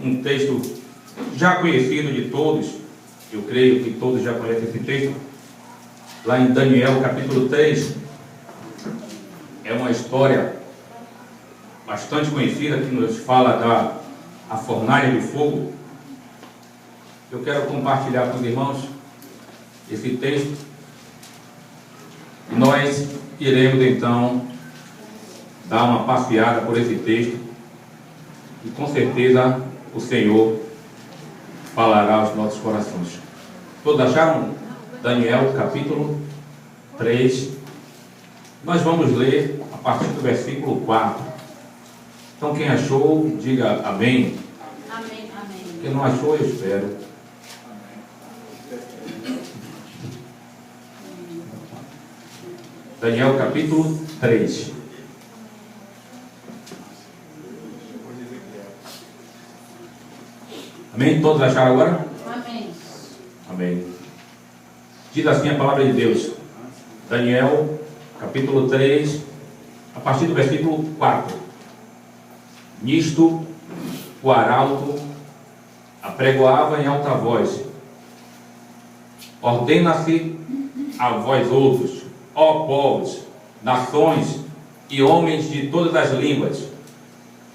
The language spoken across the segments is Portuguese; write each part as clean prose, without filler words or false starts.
Um texto já conhecido de todos, eu creio que todos já conhecem esse texto, lá em Daniel capítulo 3, é uma história bastante conhecida que nos fala da fornalha de fogo. Eu quero compartilhar com os irmãos esse texto e nós iremos então dar uma passeada por esse texto e com certeza o Senhor falará aos nossos corações. Todos acharam? Daniel capítulo 3. Nós vamos ler a partir do versículo 4. Então quem achou, diga amém. Amém, amém. Quem não achou, eu espero. Daniel capítulo 3. Amém? Todos acharam agora? Amém. Amém. Diz assim a palavra de Deus. Daniel capítulo 3, a partir do versículo 4. Nisto o arauto apregoava em alta voz: ordena-se a vós outros, ó povos, nações e homens de todas as línguas,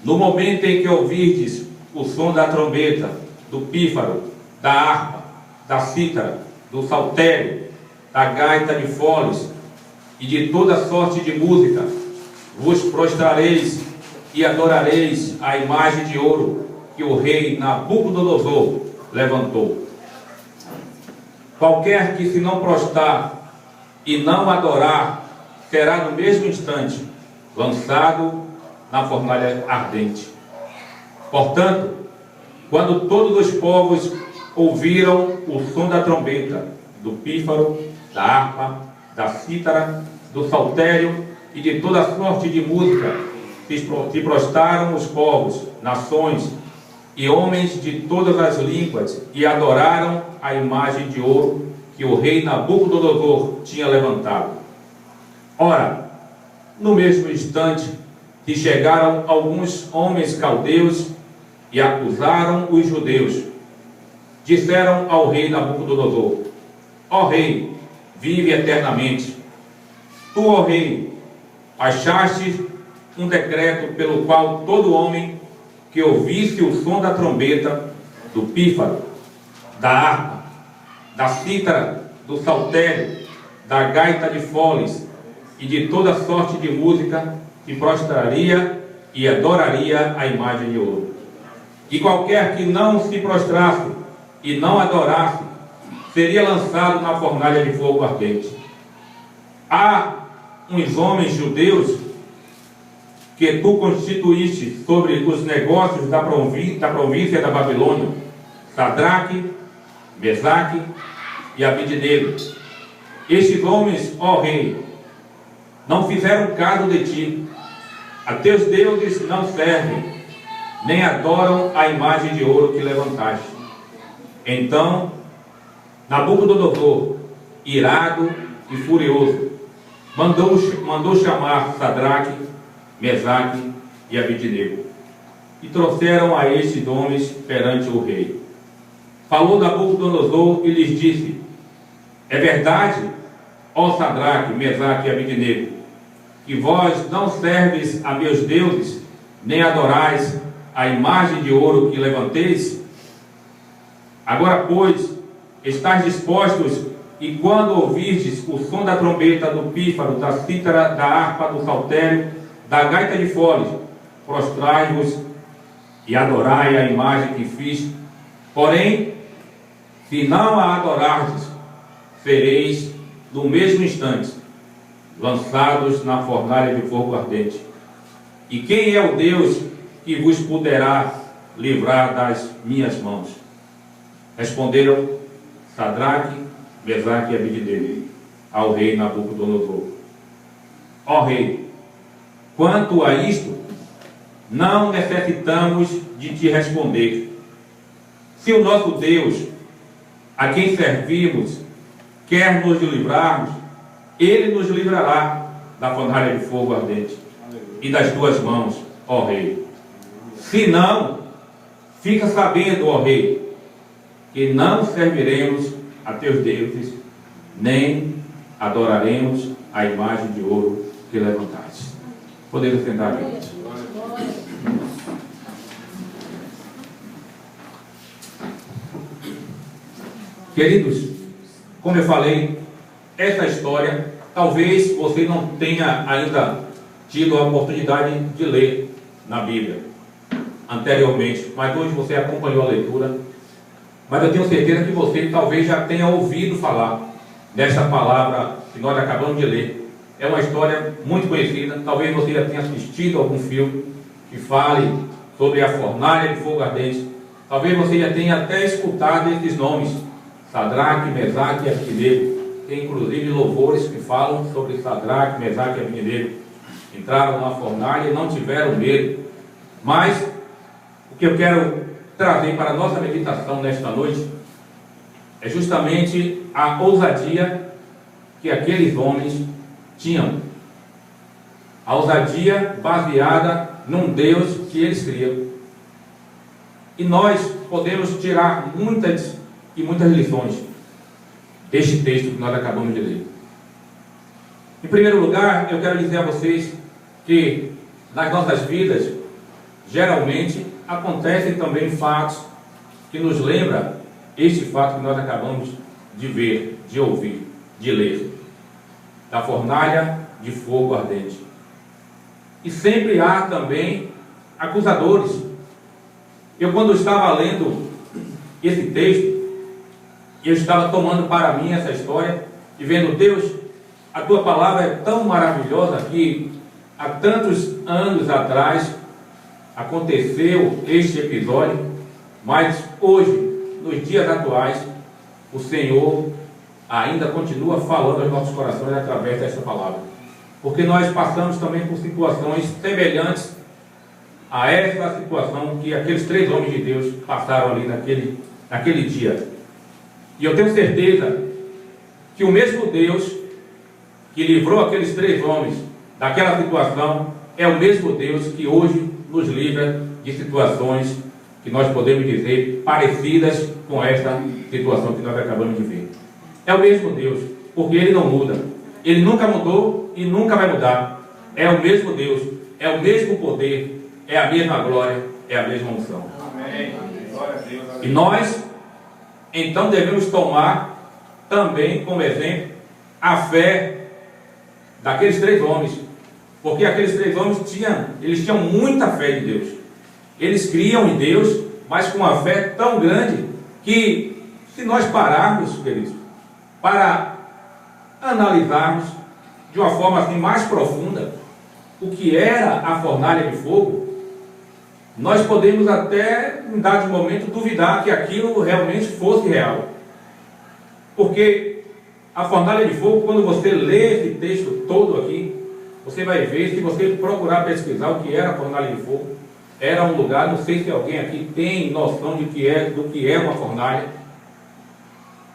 no momento em que ouvirdes o som da trombeta, do pífaro, da harpa, da cítara, do saltério, da gaita de foles e de toda sorte de música, vos prostrareis e adorareis a imagem de ouro que o rei Nabucodonosor levantou. Qualquer que se não prostrar e não adorar será no mesmo instante lançado na fornalha ardente. Portanto, quando todos os povos ouviram o som da trombeta, do pífaro, da harpa, da cítara, do saltério e de toda sorte de música, se prostraram os povos, nações e homens de todas as línguas e adoraram a imagem de ouro que o rei Nabucodonosor tinha levantado. Ora, no mesmo instante, se chegaram alguns homens caldeus e acusaram os judeus. Disseram ao rei Nabucodonosor: ó rei, vive eternamente. Tu, ó rei, achaste um decreto pelo qual todo homem que ouvisse o som da trombeta, do pífaro, da harpa, da cítara, do saltério, da gaita de foles e de toda sorte de música, se prostraria e adoraria a imagem de ouro. E qualquer que não se prostrasse e não adorasse, seria lançado na fornalha de fogo ardente. Há uns homens judeus que tu constituíste sobre os negócios da província da Babilônia, Sadraque, Mesaque e Abidnego. Estes homens, ó rei, não fizeram caso de ti. A teus deuses não servem, nem adoram a imagem de ouro que levantaste. Então Nabucodonosor, irado e furioso, mandou chamar Sadraque, Mesaque e Abidnego, e trouxeram a estes homens perante o rei. Falou Nabucodonosor e lhes disse: é verdade, ó Sadraque, Mesaque e Abidnego, que vós não serves a meus deuses, nem adorais a imagem de ouro que levanteis? Agora, pois, estáis dispostos, e quando ouvirdes o som da trombeta, do pífaro, da cítara, da harpa, do saltério, da gaita de foles, prostrai-vos e adorai a imagem que fiz. Porém, se não a adorardes, sereis no mesmo instante lançados na fornalha de fogo ardente. E quem é o Deus que vos poderá livrar das minhas mãos? Responderam Sadraque, Mesaque e Abidnego ao rei Nabucodonosor: ó rei, quanto a isto, não necessitamos de te responder. Se o nosso Deus, a quem servimos, quer nos livrarmos, ele nos livrará da fornalha de fogo ardente e das tuas mãos, ó rei. Se não, Fica sabendo, ó rei, que não serviremos a teus deuses, nem adoraremos a imagem de ouro que levantaste. Podemos sentar aqui. Queridos, como eu falei, essa história, talvez você não tenha ainda tido a oportunidade de ler na Bíblia anteriormente, mas hoje você acompanhou a leitura. Mas eu tenho certeza que você talvez já tenha ouvido falar dessa palavra que nós acabamos de ler. É uma história muito conhecida, talvez você já tenha assistido algum filme que fale sobre a fornalha de fogo ardente. Talvez você já tenha até escutado esses nomes, Sadraque, Mesaque e Abednego. Tem inclusive louvores que falam sobre Sadraque, Mesaque e Abednego. Entraram na fornalha e não tiveram medo. Mas o que eu quero trazer para a nossa meditação nesta noite é justamente a ousadia que aqueles homens tinham. A ousadia baseada num Deus que eles criam. E nós podemos tirar muitas lições deste texto que nós acabamos de ler. Em primeiro lugar, eu quero dizer a vocês que nas nossas vidas, geralmente, acontecem também fatos que nos lembram este fato que nós acabamos de ver, de ouvir, de ler, da fornalha de fogo ardente. E sempre há também acusadores. Eu, quando estava lendo esse texto, eu estava tomando para mim essa história e vendo, Deus, a tua palavra é tão maravilhosa que há tantos anos atrás aconteceu este episódio, mas hoje, nos dias atuais, o Senhor ainda continua falando aos nossos corações através desta palavra, porque nós passamos também por situações semelhantes a essa situação que aqueles 3 homens de Deus passaram ali naquele dia. E eu tenho certeza que o mesmo Deus que livrou aqueles 3 homens daquela situação é o mesmo Deus que hoje nos livra de situações que nós podemos dizer parecidas com esta situação que nós acabamos de ver. É o mesmo Deus, porque Ele não muda. Ele nunca mudou e nunca vai mudar. É o mesmo Deus, é o mesmo poder, é a mesma glória, é a mesma unção. Amém. Glória a Deus. E nós, então, devemos tomar também como exemplo a fé daqueles 3 homens. Porque aqueles 3 homens tinham muita fé em Deus. Eles criam em Deus, mas com uma fé tão grande que, se nós pararmos, queridos, para analisarmos de uma forma assim mais profunda o que era a fornalha de fogo, nós podemos até, em dado momento, duvidar que aquilo realmente fosse real. Porque a fornalha de fogo, quando você lê esse texto todo aqui, você vai ver, se você procurar pesquisar o que era a fornalha de fogo, era um lugar, não sei se alguém aqui tem noção do que é uma fornalha.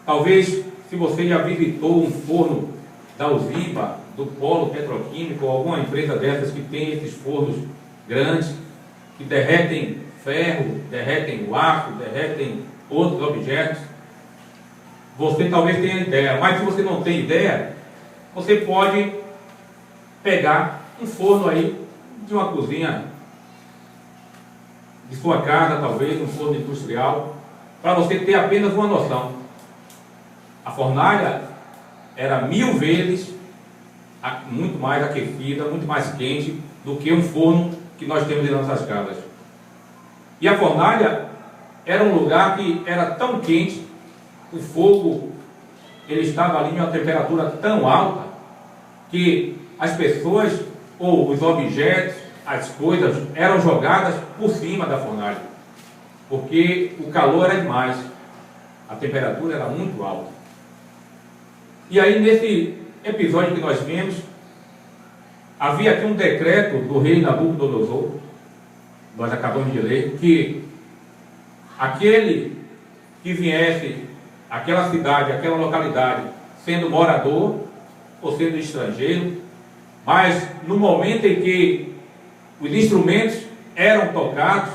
Talvez, se você já visitou um forno da Usiba, do Polo Petroquímico, ou alguma empresa dessas que tem esses fornos grandes, que derretem ferro, derretem o aço, derretem outros objetos, você talvez tenha ideia. Mas se você não tem ideia, você pode pegar um forno aí de uma cozinha de sua casa, talvez um forno industrial, para você ter apenas uma noção. A fornalha era 1000 vezes muito mais aquecida, muito mais quente do que um forno que nós temos em nossas casas. E a fornalha era um lugar que era tão quente, o fogo ele estava ali em uma temperatura tão alta que as pessoas ou os objetos, as coisas eram jogadas por cima da fornalha, porque o calor era demais, a temperatura era muito alta. E aí, nesse episódio que nós vimos, havia aqui um decreto do rei Nabucodonosor, nós acabamos de ler, que aquele que viesse àquela cidade, àquela localidade, sendo morador ou sendo estrangeiro, mas no momento em que os instrumentos eram tocados,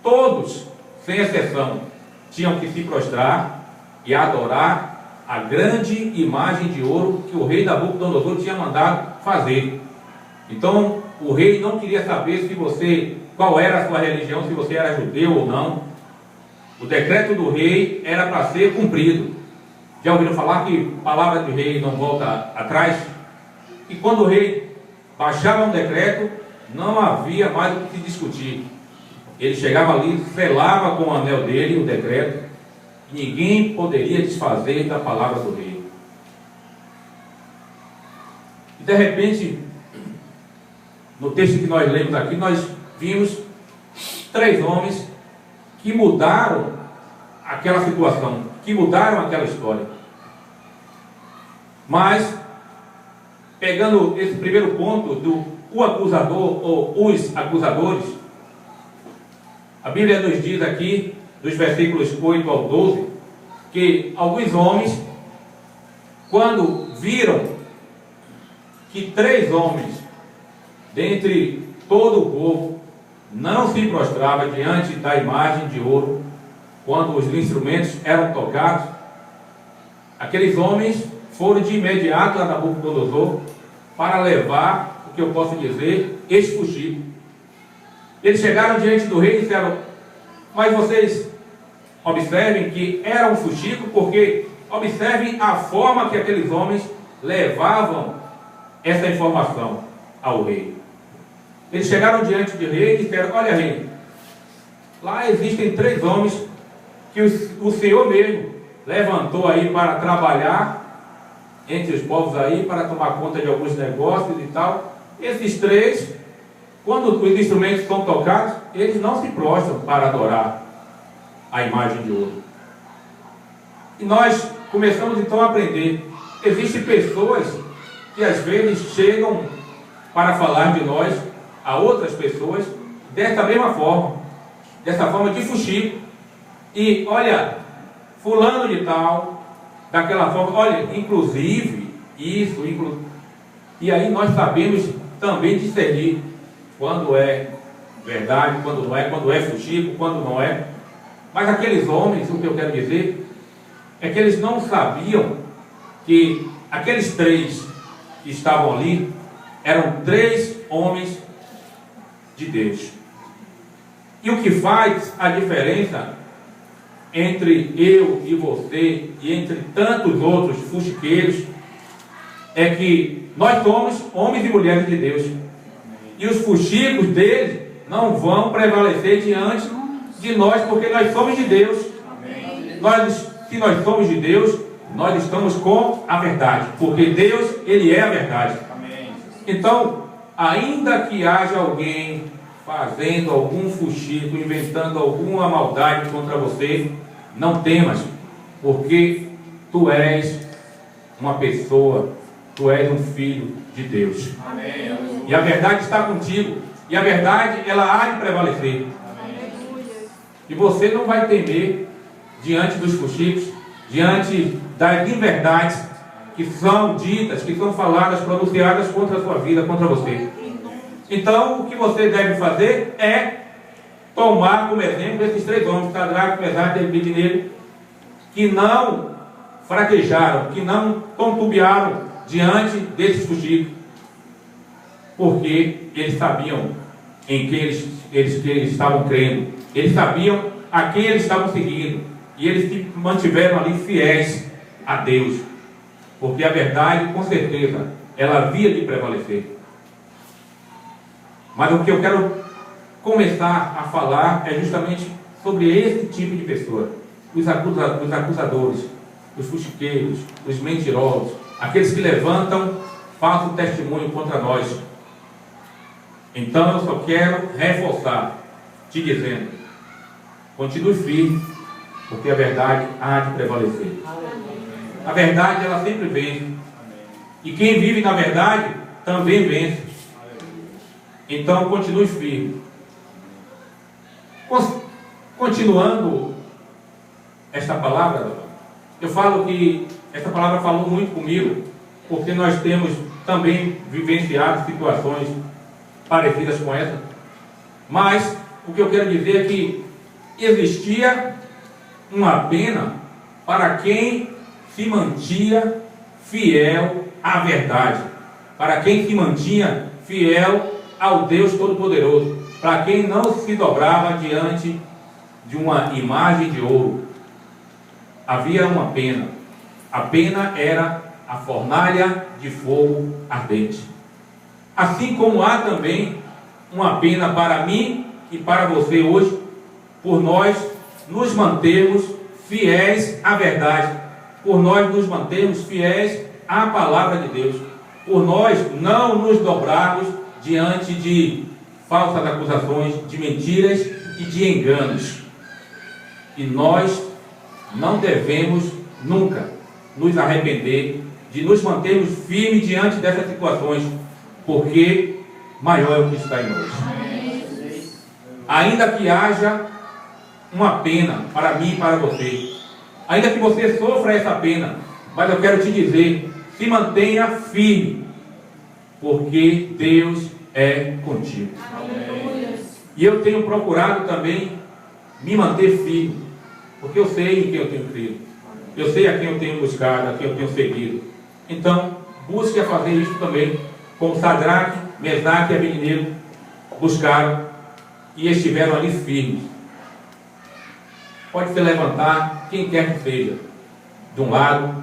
todos, sem exceção, tinham que se prostrar e adorar a grande imagem de ouro que o rei Nabucodonosor tinha mandado fazer. Então, o rei não queria saber qual era a sua religião, se você era judeu ou não. O decreto do rei era para ser cumprido. Já ouviram falar que palavra do rei não volta atrás? E quando o rei baixava um decreto, não havia mais o que se discutir. Ele chegava ali, selava com o anel dele o decreto, e ninguém poderia desfazer da palavra do rei. E de repente, no texto que nós lemos aqui, nós vimos 3 homens que mudaram aquela situação, que mudaram aquela história. Mas, pegando esse primeiro ponto o acusador ou os acusadores, a Bíblia nos diz aqui, dos versículos 8 ao 12, que alguns homens, quando viram que 3 homens, dentre todo o povo, não se prostrava diante da imagem de ouro, quando os instrumentos eram tocados, aqueles homens foram de imediato a Nabucodonosor para levar, o que eu posso dizer, este fuxico. Eles chegaram diante do rei e disseram: mas vocês observem que era um fuxico, porque observem a forma que aqueles homens levavam essa informação ao rei. Eles chegaram diante do rei e disseram: olha, rei, lá existem 3 homens que o Senhor mesmo levantou aí para trabalhar entre os povos aí, para tomar conta de alguns negócios e tal. Esses 3, quando os instrumentos são tocados, eles não se prostram para adorar a imagem de ouro. E nós começamos então a aprender. Existem pessoas que às vezes chegam para falar de nós a outras pessoas dessa mesma forma, dessa forma de fuxico. E olha, fulano de tal, daquela forma, olha, inclusive, isso, e aí nós sabemos também discernir quando é verdade, quando não é, quando é fuxico, quando não é. Mas aqueles homens, o que eu quero dizer, é que eles não sabiam que aqueles 3 que estavam ali, eram 3 homens de Deus. E o que faz a diferença entre eu e você e entre tantos outros fuxiqueiros é que nós somos homens e mulheres de Deus, e os fuxicos deles não vão prevalecer diante de nós, porque nós somos de Deus. Se nós somos de Deus, nós estamos com a verdade, porque Deus, Ele é a verdade. Então, ainda que haja alguém fazendo algum fuxico, inventando alguma maldade contra você, não temas, porque tu és uma pessoa, tu és um filho de Deus. Amém. E a verdade está contigo, e a verdade, ela há de prevalecer. Amém. E você não vai temer diante dos fuxicos, diante das inverdades que são ditas, que são faladas, pronunciadas contra a sua vida, contra você. Então, o que você deve fazer é tomar como exemplo esses 3 homens, Sadraque, Mesaque e Abednego, que não fraquejaram, que não contubiaram diante desses fuxicos, porque eles sabiam em quem eles estavam crendo, eles sabiam a quem eles estavam seguindo, e eles se mantiveram ali fiéis a Deus, porque a verdade, com certeza, ela havia de prevalecer. Mas o que eu quero começar a falar é justamente sobre esse tipo de pessoa, os acusadores, os fuxiqueiros, os mentirosos, aqueles que levantam falso testemunho contra nós. Então eu só quero reforçar, te dizendo, continue firme, porque a verdade há de prevalecer. A verdade, ela sempre vence, e quem vive na verdade também vence. Então continue firme. Continuando esta palavra, eu falo que essa palavra falou muito comigo, porque nós temos também vivenciado situações parecidas com essa. Mas o que eu quero dizer é que existia uma pena para quem se mantinha fiel à verdade, para quem se mantinha fiel ao Deus Todo-Poderoso, para quem não se dobrava diante de uma imagem de ouro. Havia uma pena. A pena era a fornalha de fogo ardente. Assim como há também uma pena para mim e para você hoje, por nós nos mantermos fiéis à verdade, por nós nos mantermos fiéis à palavra de Deus, por nós não nos dobrarmos diante de falsas acusações, de mentiras e de enganos. E nós não devemos nunca nos arrepender de nos mantermos firmes diante dessas situações, porque maior é o que está em nós. Ainda que haja uma pena para mim e para você, ainda que você sofra essa pena, mas eu quero te dizer, se mantenha firme, porque Deus é contigo. E eu tenho procurado também me manter firme, porque eu sei em quem eu tenho crido, eu sei a quem eu tenho buscado, a quem eu tenho seguido. Então, busque a fazer isso também, como Sadraque, Mesaque e Abednego buscaram e estiveram ali firmes. Pode se levantar quem quer que seja, de um lado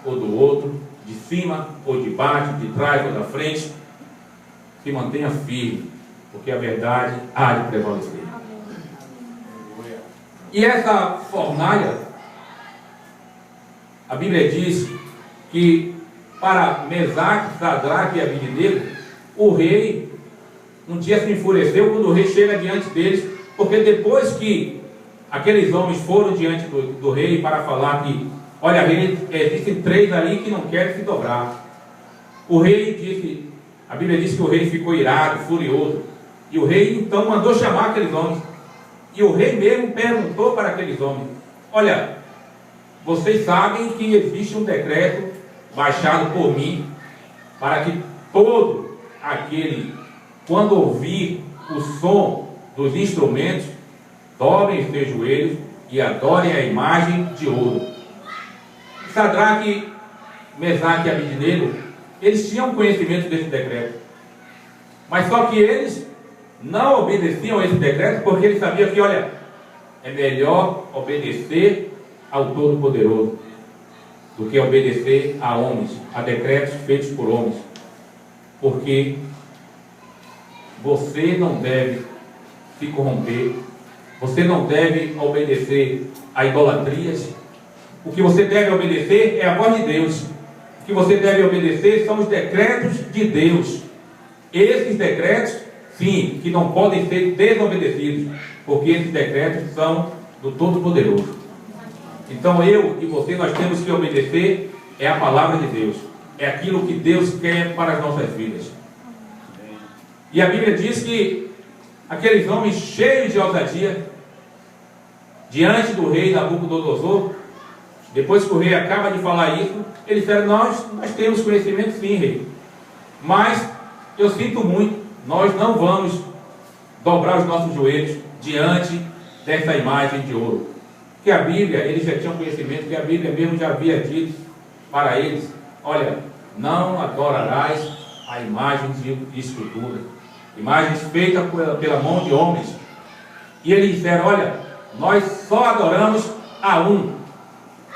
ou do outro, de cima ou de baixo, de trás ou da frente, se mantenha firme, porque a verdade há de prevalecer. E essa fornalha, a Bíblia diz que para Mesaque, Sadraque e Abednego, o rei um dia se enfureceu quando o rei chega diante deles, porque depois que aqueles homens foram diante do rei para falar que, olha, rei, existem 3 ali que não querem se dobrar. O rei disse, a Bíblia diz que o rei ficou irado, furioso, e o rei então mandou chamar aqueles homens. E o rei mesmo perguntou para aqueles homens, olha, vocês sabem que existe um decreto baixado por mim, para que todo aquele, quando ouvir o som dos instrumentos, dobrem os seus joelhos e adorem a imagem de ouro. Sadraque, Mesaque e Abednego, eles tinham conhecimento desse decreto, mas só que eles não obedeciam a esse decreto, porque eles sabiam que, olha, é melhor obedecer ao Todo-Poderoso do que obedecer a homens, a decretos feitos por homens, porque você não deve se corromper, você não deve obedecer a idolatrias. O que você deve obedecer é a voz de Deus. O que você deve obedecer são os decretos de Deus. Esses decretos, sim, que não podem ser desobedecidos, porque esses decretos são do Todo-Poderoso. Então eu e você, nós temos que obedecer é a palavra de Deus, é aquilo que Deus quer para as nossas vidas. E a Bíblia diz que aqueles homens cheios de ousadia, diante do rei Nabucodonosor, depois que o rei acaba de falar isso, eles disseram, nós temos conhecimento sim, rei, mas eu sinto muito, nós não vamos dobrar os nossos joelhos diante dessa imagem de ouro. Que a Bíblia, eles já tinham conhecimento, que a Bíblia mesmo já havia dito para eles, olha, não adorarás a imagem de escultura, imagens feitas pela mão de homens. E eles disseram, olha, nós só adoramos a um,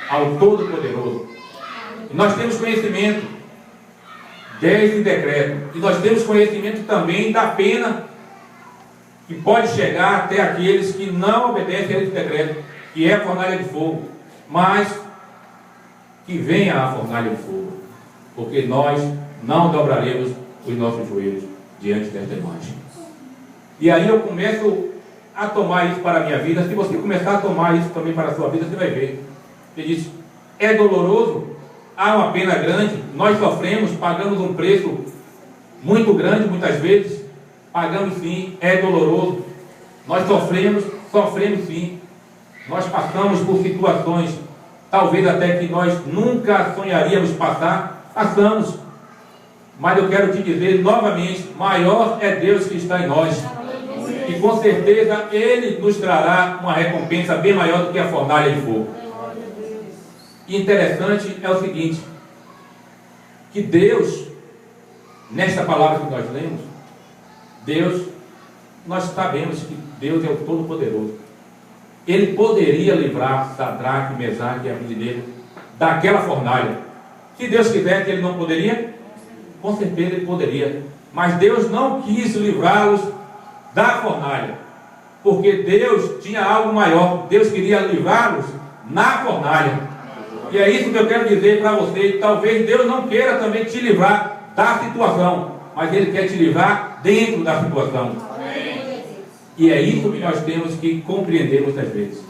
ao Todo-Poderoso. E nós temos conhecimento desse decreto, e nós temos conhecimento também da pena que pode chegar até aqueles que não obedecem a esse decreto, que é a fornalha de fogo, mas que venha a fornalha de fogo, porque nós não dobraremos os nossos joelhos diante desta imagem. E aí eu começo a tomar isso para a minha vida. Se você começar a tomar isso também para a sua vida, você vai ver. Ele diz, é doloroso, há uma pena grande, nós sofremos, pagamos um preço muito grande muitas vezes, pagamos sim, é doloroso, nós sofremos sim, nós passamos por situações, talvez até que nós nunca sonharíamos passamos, mas eu quero te dizer novamente, maior é Deus que está em nós, E com certeza Ele nos trará uma recompensa bem maior do que a fornalha de fogo. E interessante é o seguinte, que Deus, nesta palavra que nós lemos, Deus, nós sabemos que Deus é o Todo-Poderoso. Ele poderia livrar Sadraque, Mesaque e Abednego daquela fornalha. Se Deus quisesse, Ele não poderia? Com certeza Ele poderia. Mas Deus não quis livrá-los da fornalha, porque Deus tinha algo maior. Deus queria livrá-los na fornalha. E é isso que eu quero dizer para você. Talvez Deus não queira também te livrar da situação, mas Ele quer te livrar dentro da situação. E é isso que nós temos que compreender muitas vezes.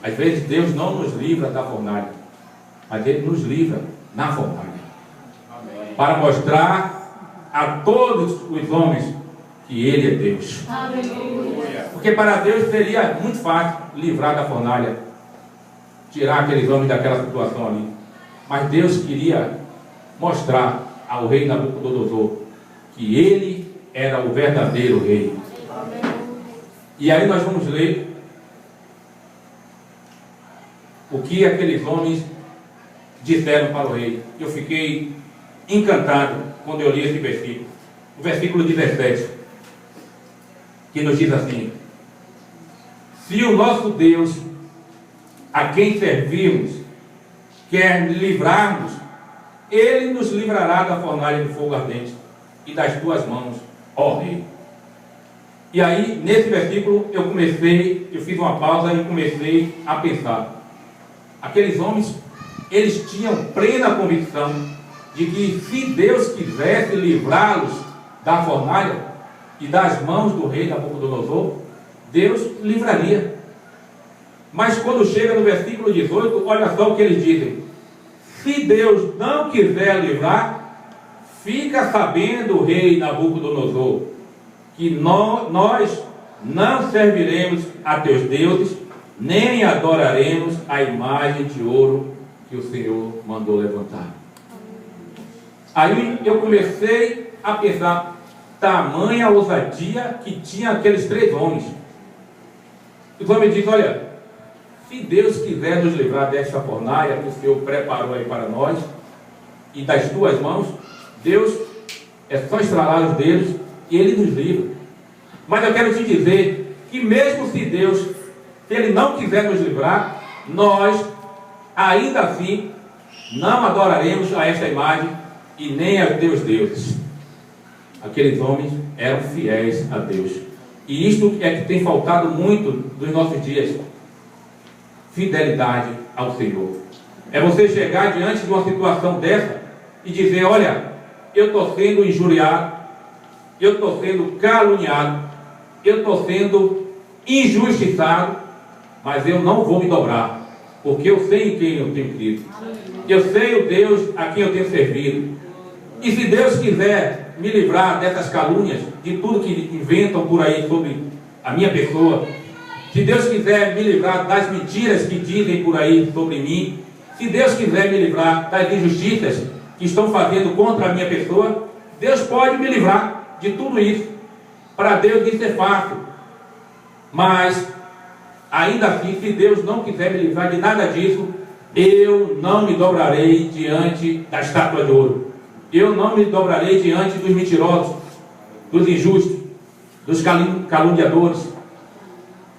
Às vezes Deus não nos livra da fornalha, mas Ele nos livra na fornalha, para mostrar a todos os homens que Ele é Deus. Porque para Deus seria muito fácil livrar da fornalha, tirar aqueles homens daquela situação ali. Mas Deus queria mostrar ao rei Nabucodonosor que ele era o verdadeiro rei. E aí nós vamos ler o que aqueles homens disseram para o rei. Eu fiquei encantado quando eu li esse versículo. O versículo 17, que nos diz assim: se o nosso Deus, a quem servimos, quer livrar-nos, Ele nos livrará da fornalha de fogo ardente e das tuas mãos, ó rei. E aí, nesse versículo, eu fiz uma pausa e comecei a pensar. Aqueles homens, eles tinham plena convicção de que se Deus quisesse livrá-los da fornalha e das mãos do rei Nabucodonosor, Deus livraria. Mas quando chega no versículo 18, olha só o que eles dizem: se Deus não quiser livrar, fica sabendo, o rei Nabucodonosor, que nós não serviremos a teus deuses, nem adoraremos a imagem de ouro que o Senhor mandou levantar. Aí eu comecei a pensar, tamanha ousadia que tinha aqueles três homens. Os homens dizem: olha, se Deus quiser nos livrar desta fornalha que o Senhor preparou aí para nós, e das tuas mãos, Deus, é só estralar os dedos e Ele nos livra. Mas eu quero te dizer que mesmo se Deus, se Ele não quiser nos livrar, nós, ainda assim, não adoraremos a esta imagem e nem a teus deuses. Aqueles homens eram fiéis a Deus. E isto é que tem faltado muito nos nossos dias: fidelidade ao Senhor. É você chegar diante de uma situação dessa e dizer: olha, eu estou sendo injuriado, eu estou sendo caluniado, eu estou sendo injustiçado, mas eu não vou me dobrar, porque eu sei em quem eu tenho crido, eu sei o Deus a quem eu tenho servido. E se Deus quiser me livrar dessas calúnias, de tudo que inventam por aí sobre a minha pessoa, se Deus quiser me livrar das mentiras que dizem por aí sobre mim, se Deus quiser me livrar das injustiças que estão fazendo contra a minha pessoa, Deus pode me livrar de tudo isso. Para Deus isso é fácil. Mas, ainda assim, se Deus não quiser me livrar de nada disso, eu não me dobrarei diante da estátua de ouro. Eu não me dobrarei diante dos mentirosos, dos injustos, dos caluniadores.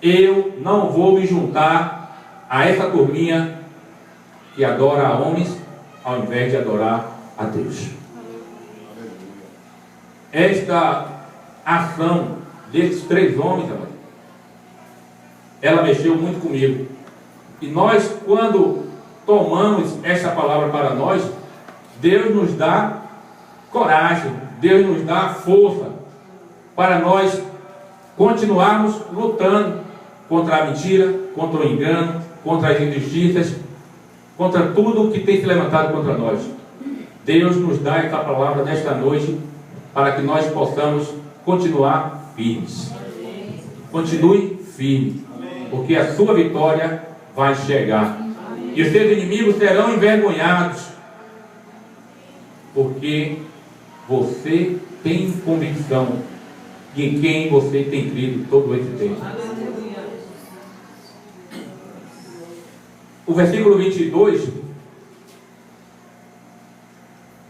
Eu não vou me juntar a essa turminha que adora a homens ao invés de adorar a Deus. Esta ação desses três homens, ela mexeu muito comigo. E nós, quando tomamos essa palavra para nós, Deus nos dá coragem, Deus nos dá força para nós continuarmos lutando contra a mentira, contra o engano, contra as injustiças, contra tudo que tem se levantado contra nós. Deus nos dá essa palavra nesta noite para que nós possamos continuar firmes. Continue firme, porque a sua vitória vai chegar. E os seus inimigos serão envergonhados, porque você tem convicção e em quem você tem crido todo esse tempo. O versículo 22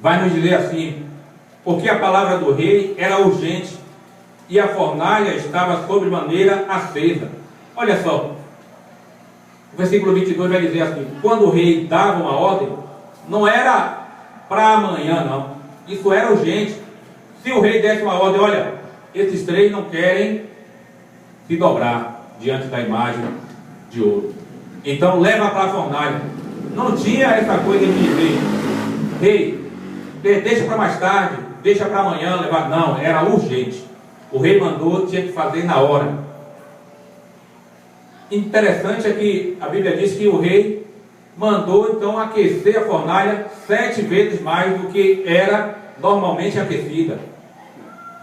vai nos dizer assim: porque a palavra do rei era urgente e a fornalha estava sobremaneira acesa. Olha só, o versículo 22 vai dizer assim: quando o rei dava uma ordem, não era para amanhã, não. Isso era urgente. Se o rei desse uma ordem: olha, esses três não querem se dobrar diante da imagem de ouro, então leva para a fornalha. Não tinha essa coisa de dizer: rei, deixa para mais tarde, deixa para amanhã levar. Não, era urgente. O rei mandou, tinha que fazer na hora. Interessante é que a Bíblia diz que o rei mandou então aquecer a fornalha 7 vezes mais do que era normalmente aquecida.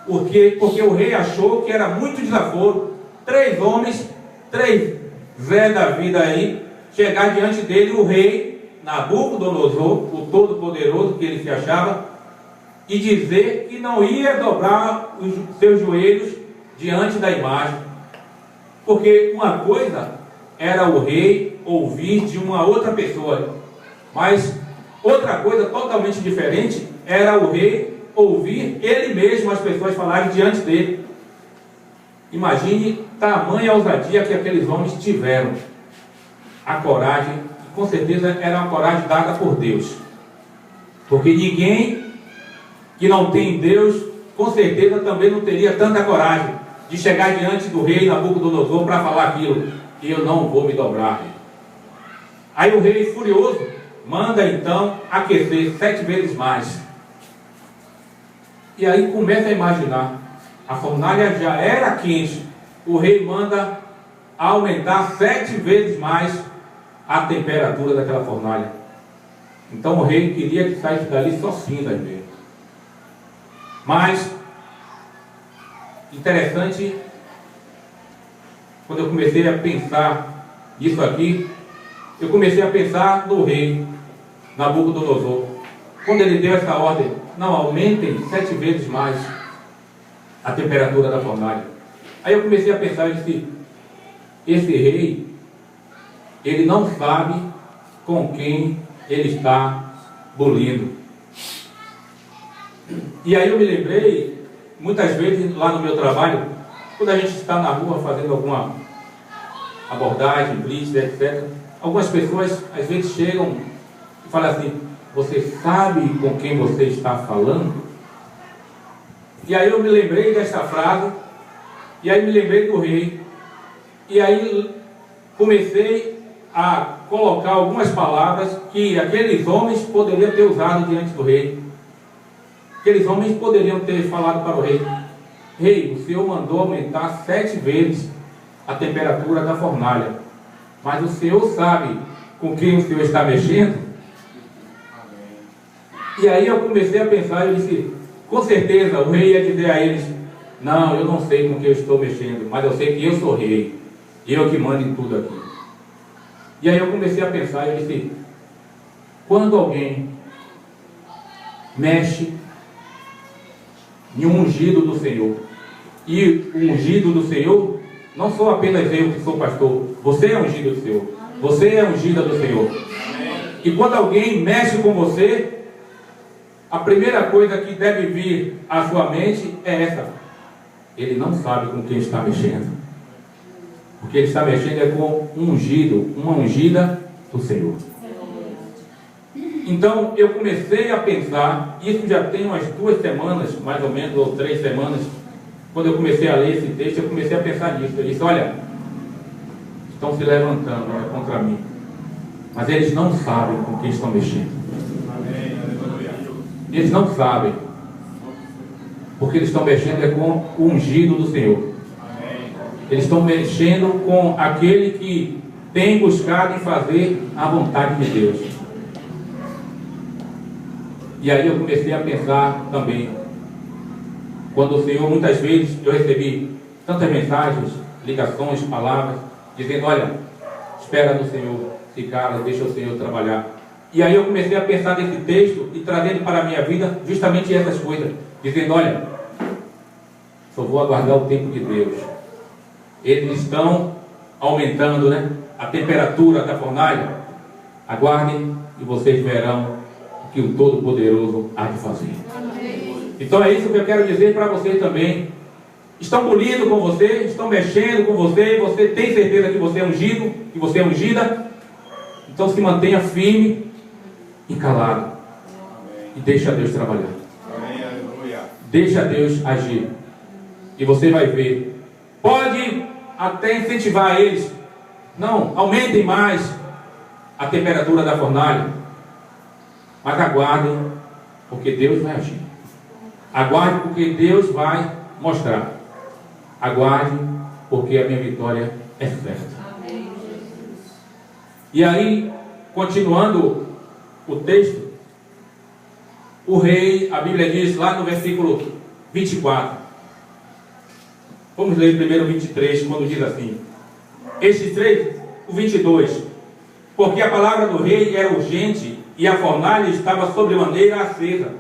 Porque o rei achou que era muito desaforo 3 homens, 3 Zé da vida aí, chegar diante dele, o rei Nabucodonosor, o todo-poderoso que ele se achava, e dizer que não ia dobrar os seus joelhos diante da imagem. Porque uma coisa era o rei ouvir de uma outra pessoa, mas outra coisa totalmente diferente era o rei ouvir ele mesmo as pessoas falarem diante dele. Imagine tamanha ousadia que aqueles homens tiveram. A coragem, com certeza era uma coragem dada por Deus, porque ninguém que não tem Deus, com certeza também não teria tanta coragem de chegar diante do rei Nabucodonosor para falar aquilo: e eu não vou me dobrar. Aí o rei, furioso, manda então aquecer 7 vezes mais. E aí começa a imaginar, a fornalha já era quente, o rei manda aumentar 7 vezes mais a temperatura daquela fornalha. Então o rei queria que saísse dali só cinzas mesmo. Mas interessante, quando eu comecei a pensar nisso aqui, eu comecei a pensar no rei Nabucodonosor, quando ele deu essa ordem: não, aumentem 7 vezes mais a temperatura da fornalha. Aí eu comecei a pensar, eu disse: esse rei, ele não sabe com quem ele está bolindo. E aí eu me lembrei, muitas vezes lá no meu trabalho, quando a gente está na rua fazendo alguma abordagem, blitz, etc., algumas pessoas às vezes chegam e falam assim: você sabe com quem você está falando? E aí eu me lembrei dessa frase, e aí me lembrei do rei, e aí comecei a colocar algumas palavras que aqueles homens poderiam ter usado diante do rei. Aqueles homens poderiam ter falado para o rei: rei, o Senhor mandou aumentar 7 vezes a temperatura da fornalha, mas o Senhor sabe com quem o Senhor está mexendo? E aí eu comecei a pensar, eu disse: com certeza o rei ia dizer a eles: não, eu não sei com quem eu estou mexendo, mas eu sei que eu sou rei, e eu que mando em tudo aqui. E aí eu comecei a pensar, eu disse: quando alguém mexe em um ungido do Senhor, e o ungido do Senhor, não sou apenas eu que sou pastor, você é ungido do Senhor, você é ungida do Senhor. E quando alguém mexe com você, a primeira coisa que deve vir à sua mente é essa: ele não sabe com quem está mexendo, porque ele está mexendo é com um ungido, uma ungida do Senhor. Então eu comecei a pensar, isso já tem umas 2 semanas, mais ou menos, ou 3 semanas, quando eu comecei a ler esse texto, eu comecei a pensar nisso. Eu disse: olha, estão se levantando contra mim, mas eles não sabem com quem estão mexendo. Eles não sabem, porque eles estão mexendo é com o ungido do Senhor. Eles estão mexendo com aquele que tem buscado em fazer a vontade de Deus. E aí eu comecei a pensar também, quando o Senhor, muitas vezes eu recebi tantas mensagens, ligações, palavras, dizendo: olha, espera no Senhor, se cala, deixa o Senhor trabalhar. E aí eu comecei a pensar nesse texto e trazendo para a minha vida justamente essas coisas, dizendo: olha, Só vou aguardar o tempo de Deus. Eles estão aumentando, né, a temperatura da fornalha. Aguardem e vocês verão o que o Todo-Poderoso há de fazer. Então é isso que eu quero dizer para vocês também. Estão polindo com você, estão mexendo com você, você tem certeza que você é ungido, que você é ungida. Então se mantenha firme e calado. E deixa Deus trabalhar. Deixa Deus agir. E você vai ver. Pode até incentivar eles. Não, aumentem mais a temperatura da fornalha. Mas aguardem, porque Deus vai agir. Aguardem, porque Deus vai mostrar. Aguardem, porque a minha vitória é certa. E aí, continuando o texto, o rei, a Bíblia diz lá no versículo 24. Vamos ler primeiro o 23, quando diz assim. Estes três, o 22. Porque a palavra do rei era urgente e a fornalha estava sobremaneira acesa.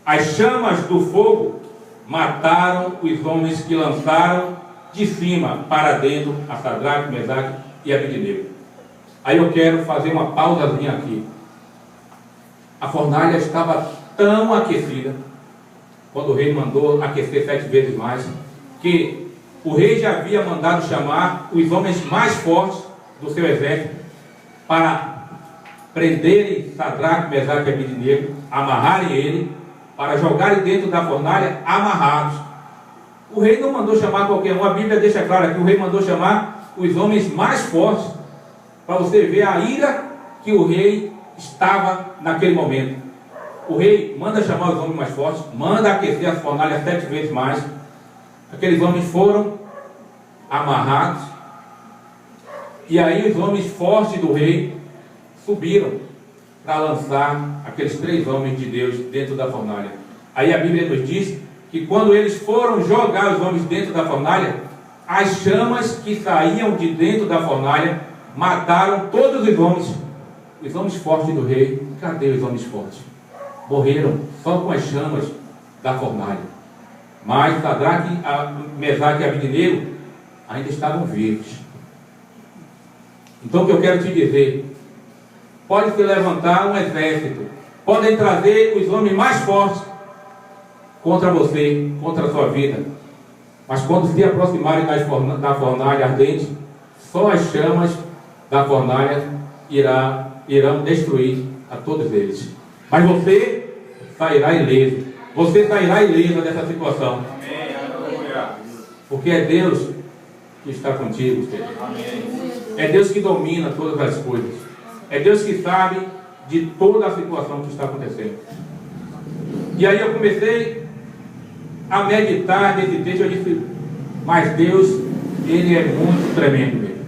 As chamas do fogo mataram os homens que lançaram de cima para dentro a Sadraque, Mesaque e Abednego. Aí eu quero fazer uma pausazinha aqui. A fornalha estava tão aquecida, quando o rei mandou aquecer 7 vezes mais, que o rei já havia mandado chamar os homens mais fortes do seu exército para prenderem Sadraque, Mesaque e Abednego, amarrarem ele, para jogarem dentro da fornalha amarrados. O rei não mandou chamar qualquer um. A Bíblia deixa claro que o rei mandou chamar os homens mais fortes, para você ver a ira que o rei estava naquele momento. O rei manda chamar os homens mais fortes, manda aquecer as fornalhas 7 vezes mais. Aqueles homens foram amarrados, e aí os homens fortes do rei subiram para lançar aqueles 3 homens de Deus dentro da fornalha. Aí a Bíblia nos diz que quando eles foram jogar os homens dentro da fornalha, as chamas que saíam de dentro da fornalha mataram todos os homens fortes do rei. Cadê os homens fortes? Morreram só com as chamas da fornalha. Mas Sadraque, Mesaque e Abednego ainda estavam vivos. Então o que eu quero te dizer, pode se levantar um exército, podem trazer os homens mais fortes contra você, contra a sua vida, mas quando se aproximarem da fornalha ardente, só as chamas da fornalha irão destruir a todos eles. Mas você sairá ileso. Você sairá ilesa dessa situação. Porque é Deus que está contigo. É Deus que domina todas as coisas. É Deus que sabe de toda a situação que está acontecendo. E aí eu comecei a meditar nesse texto. Eu disse, mas Deus, Ele é muito tremendo mesmo.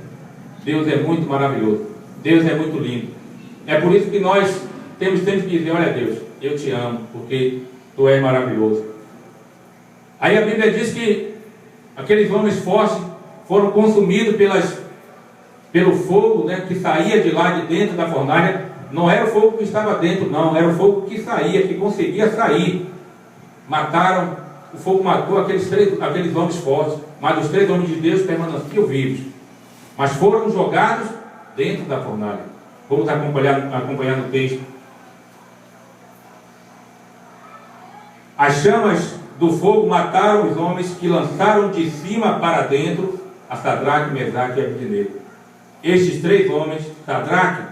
Deus é muito maravilhoso. Deus é muito lindo. É por isso que nós temos sempre que dizer, olha Deus, eu te amo, porque Tu és maravilhoso. Aí a Bíblia diz que aqueles homens fortes foram consumidos pelo fogo, né, que saía de lá de dentro da fornalha. Não era o fogo que estava dentro, não, era o fogo que saía, que conseguia sair. O fogo matou aqueles homens fortes, mas os 3 homens de Deus permaneciam vivos, mas foram jogados dentro da fornalha. Vamos acompanhar no texto. As chamas do fogo mataram os homens que lançaram de cima para dentro a Sadraque, Mesaque e Abednego. Estes 3 homens, Sadraque,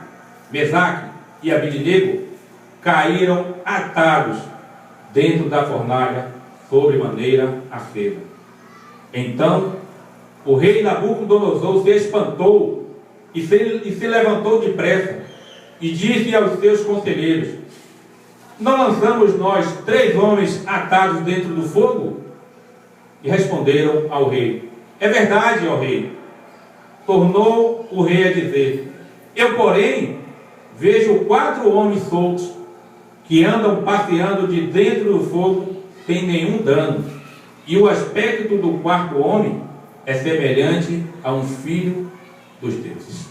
Mesaque e Abednego, caíram atados dentro da fornalha, sobremaneira acesa. Então o rei Nabucodonosor se espantou e se levantou depressa e disse aos seus conselheiros: não lançamos nós 3 homens atados dentro do fogo? E responderam ao rei: é verdade, ó rei. Tornou o rei a dizer: eu, porém, vejo 4 homens soltos que andam passeando de dentro do fogo sem nenhum dano, e o aspecto do 4º homem é semelhante a um filho dos deuses.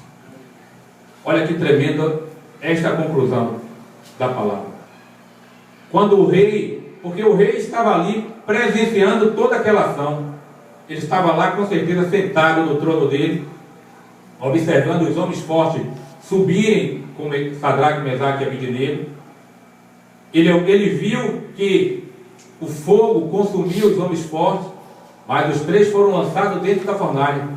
Olha que tremenda esta conclusão da palavra. Quando o rei, porque o rei estava ali presenciando toda aquela ação. Ele estava lá, com certeza, sentado no trono dele, observando os homens fortes subirem, como Sadraque, Mesaque e Abednego. Ele viu que o fogo consumia os homens fortes, mas os 3 foram lançados dentro da fornalha.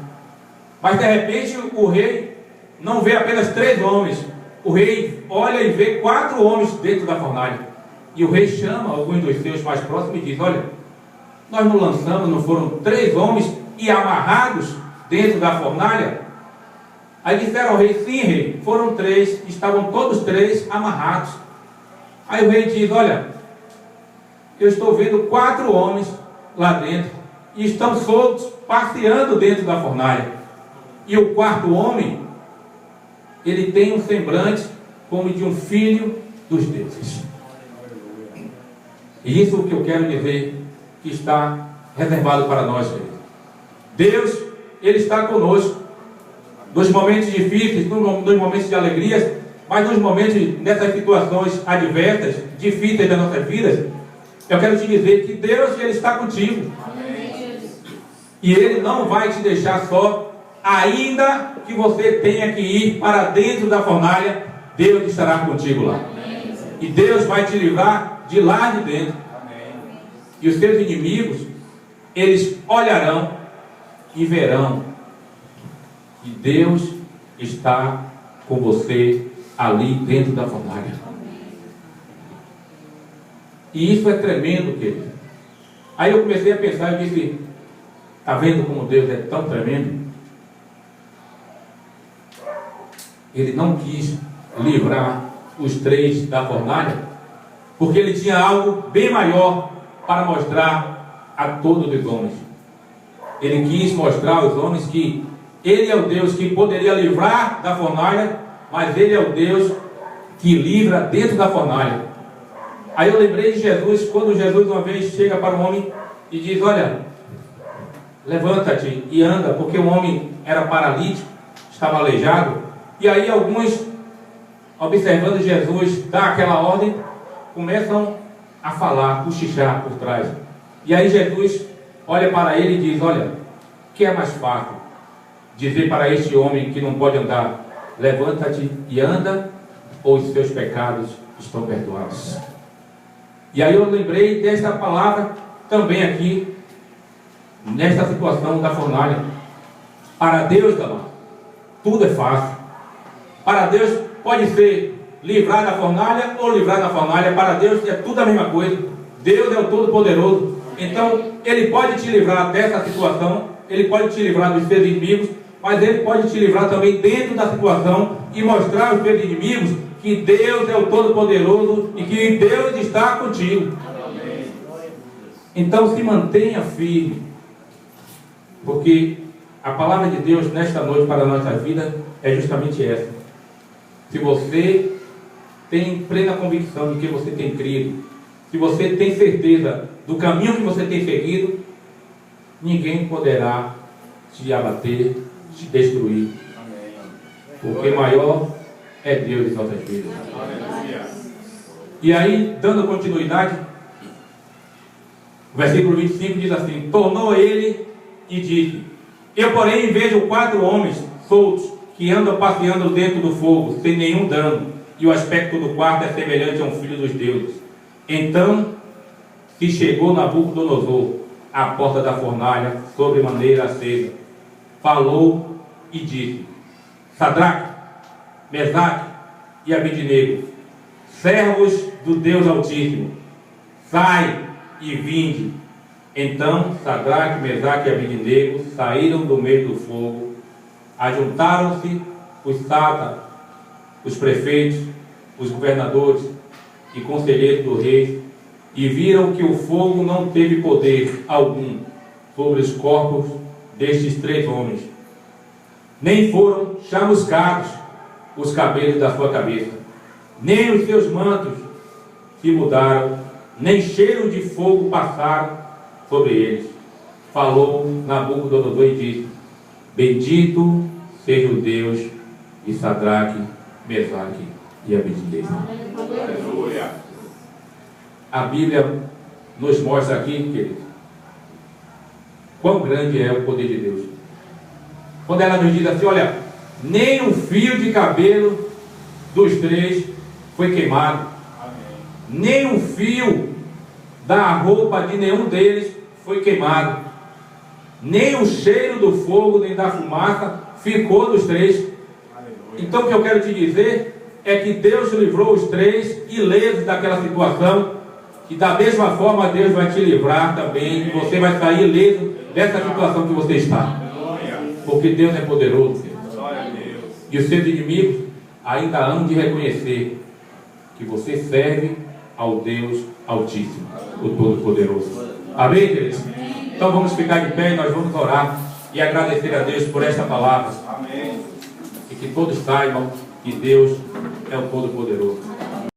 Mas de repente o rei não vê apenas 3 homens. O rei olha e vê 4 homens dentro da fornalha. E o rei chama alguns dos seus mais próximos e diz: olha, nós não lançamos, não foram 3 homens e amarrados dentro da fornalha? Aí disseram ao rei: sim, rei, foram 3, estavam todos 3 amarrados. Aí o rei diz: olha, eu estou vendo 4 homens lá dentro e estão soltos, passeando dentro da fornalha. E o 4º homem, ele tem um semblante como de um filho dos deuses. E isso é o que eu quero dizer, que está reservado para nós, queridos. Deus, Ele está conosco nos momentos difíceis, nos momentos de alegrias, mas nos momentos, nessas situações adversas, difíceis das nossas vidas. Eu quero te dizer que Deus, Ele está contigo. Amém. E Ele não vai te deixar só, ainda que você tenha que ir para dentro da fornalha, Deus estará contigo lá. Amém. E Deus vai te livrar de lá de dentro. Amém. E os seus inimigos, eles olharão e verão que Deus está com você ali dentro da fornalha. E isso é tremendo, querido. Aí eu comecei a pensar e disse: está vendo como Deus é tão tremendo? Ele não quis livrar os 3 da fornalha, porque ele tinha algo bem maior para mostrar a todos os homens. Ele quis mostrar aos homens que Ele é o Deus que poderia livrar da fornalha, mas Ele é o Deus que livra dentro da fornalha. Aí eu lembrei de Jesus, quando Jesus uma vez chega para um homem e diz: olha, levanta-te e anda, porque o homem era paralítico, estava aleijado. E aí alguns, observando Jesus dar aquela ordem, começam a falar, cochichar por trás. E aí Jesus olha para ele e diz: olha, o que é mais fácil? Dizer para este homem que não pode andar: levanta-te e anda, ou os seus pecados estão perdoados? E aí eu lembrei desta palavra também aqui, nesta situação da fornalha. Para Deus, amado, tudo é fácil. Para Deus pode ser livrar da fornalha ou livrar da fornalha. Para Deus é tudo a mesma coisa. Deus é o Todo-Poderoso. Então Ele pode te livrar dessa situação, Ele pode te livrar dos seus inimigos, mas Ele pode te livrar também dentro da situação e mostrar aos seus inimigos que Deus é o Todo-Poderoso e que Deus está contigo. Então se mantenha firme, porque a palavra de Deus nesta noite para a nossa vida é justamente essa. Se você tem plena convicção de que você tem crido, se você tem certeza do caminho que você tem seguido, ninguém poderá te abater, te destruir. Porque maior é Deus em nossas vidas. E aí, dando continuidade, o versículo 25 diz assim: tornou ele e disse: eu, porém, vejo 4 homens soltos que andam passeando dentro do fogo, sem nenhum dano, e o aspecto do quarto é semelhante a um filho dos deuses. Então se chegou Nabucodonosor à porta da fornalha, sobremaneira acesa, falou e disse: Sadraque, Mesaque e Abednego, servos do Deus Altíssimo, sai e vinde. Então Sadraque, Mesaque e Abednego saíram do meio do fogo. Ajuntaram-se os sátrapas, os prefeitos, os governadores e conselheiros do rei, e viram que o fogo não teve poder algum sobre os corpos destes 3 homens, nem foram chamuscados os cabelos da sua cabeça, nem os seus mantos se mudaram, nem cheiro de fogo passaram sobre eles. Falou Nabucodonosor e disse: bendito seja o Deus de Sadraque, Mesaque e Abednego. A Bíblia nos mostra aqui, querido, quão grande é o poder de Deus. Quando ela nos diz assim, olha, nem um fio de cabelo dos 3 foi queimado. Nem um fio da roupa de nenhum deles foi queimado. Nem o cheiro do fogo, nem da fumaça ficou dos 3. Então o que eu quero te dizer é que Deus livrou os 3 ilesos daquela situação. E da mesma forma Deus vai te livrar também. Você vai sair ileso dessa situação que você está. Porque Deus é poderoso. E os seus inimigos ainda hão de reconhecer que você serve ao Deus Altíssimo, o Todo-Poderoso. Amém, queridos? Então vamos ficar de pé e nós vamos orar e agradecer a Deus por esta palavra. Amém. E que todos saibam que Deus é o Todo-Poderoso.